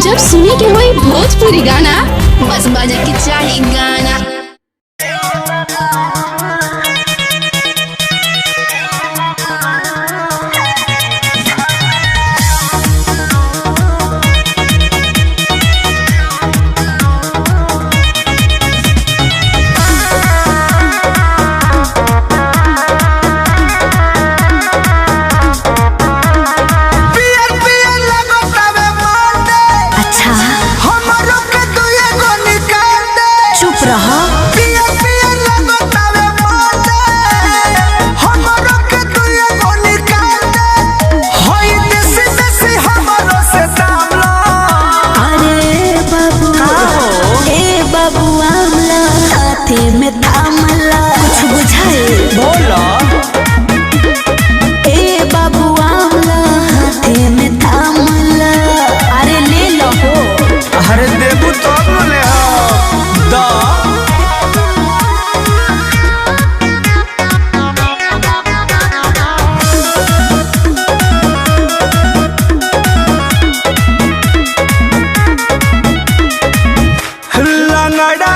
जब सुने के होई भोजपुरी गाना बस बजे के चाही गाना। में थामला कुछ बुझाए बोला ए बाबू आमला हाथे में थामला अरे ले लो हो अरे देबू तब न ले दा लंगड़ा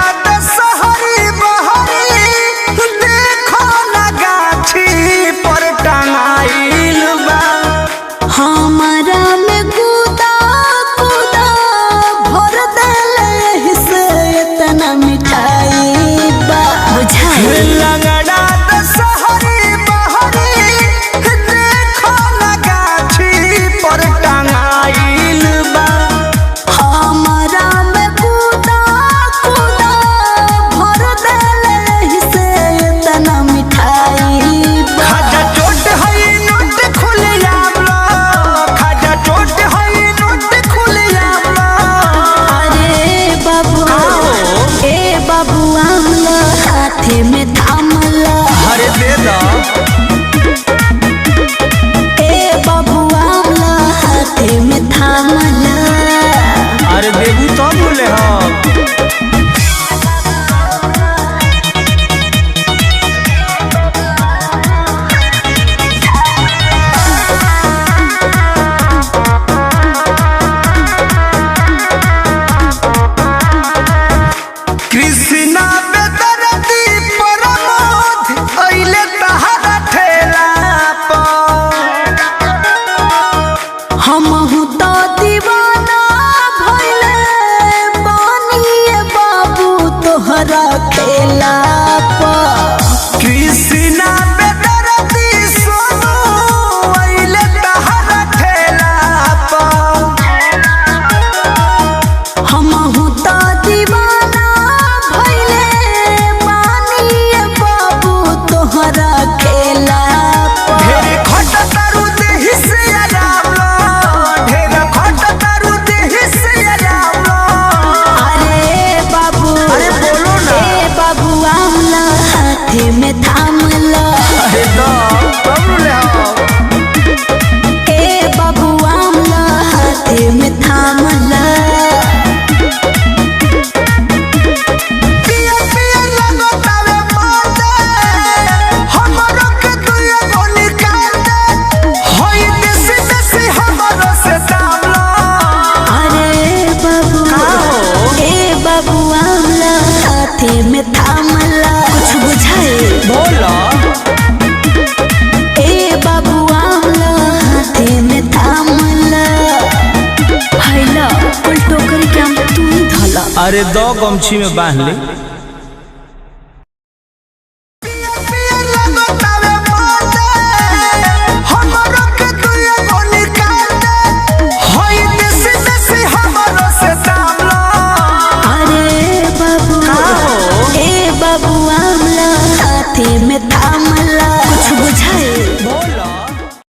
में थामला अरे दे दा ए बाबू आमला हाथे में थामला अरे देबू तब न ले कृष्णा खेला कृष्णा बेदरदी सोनू आइले तहरा ठेला हम तो दीवाना भइले बानी बाबू तोहरा खेला ढेर खट तारू देहि से आरामला ढेर खट तारू देहि से आरामला अरे बाबू अरे बोलो ना बाबू आमला हाथे में थामला अरे दा तब ले ए बाबू आमला हाथे में थामला पिया पिया लगतावे माते हमरो के दुए गोली काटे होई देसी देसी हमरो से दामला अरे बाबू ए बाबू आमला हाथे में थामला कुछ बुझाए बोला ए बाबू आमला हाथे में थामला हैला उल्टो कर के हम तू ही धला अरे दो गमछी में बांध ले अरे बाबू ए बाबू आमला हाथे में